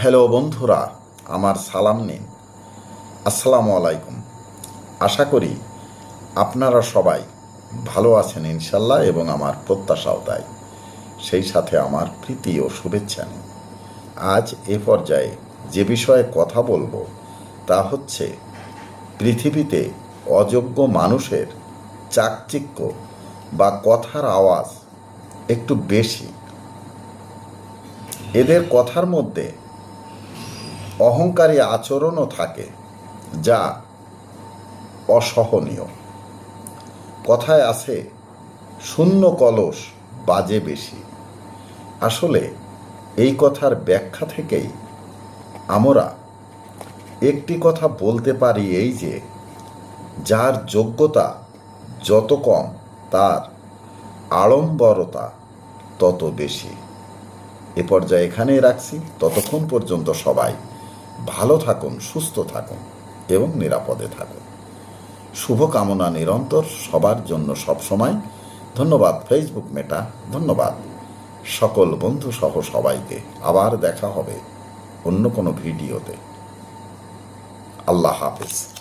Hello বন্ধুরা, আমার সালাম নিন। আসসালামু আলাইকুম। আশা করি আপনারা সবাই ভালো আছেন ইনশাল্লাহ, এবং আমার প্রত্যাশাও তাই। সেই সাথে আমার প্রীতি ও শুভেচ্ছা নিন। আজ এ পর্যায়ে যে বিষয়ে কথা বলবো তা হচ্ছে পৃথিবীতে অযোগ্য মানুষের চাকচিক্য বা কথার আওয়াজ একটু বেশি। এদের কথার মধ্যে অহংকারী আচরণও থাকে, যা অসহনীয়। কথায় আছে, শূন্য কলস বাজে বেশি। আসলে এই কথার ব্যাখ্যা থেকেই আমরা একটি কথা বলতে পারি, এই যে যার যোগ্যতা যত কম তার আড়ম্বরতা তত বেশি। এ পর্যায়ে এখানেই রাখছি। ততক্ষণ পর্যন্ত সবাই ভালো থাকুন, সুস্থ থাকুন এবং নিরাপদে থাকুন। শুভকামনা নিরন্তর সবার জন্য সবসময়। ধন্যবাদ ফেসবুক মেটা, ধন্যবাদ সকল বন্ধু সহ সবাইকে। আবার দেখা হবে অন্য কোনো ভিডিওতে। আল্লাহ হাফেজ।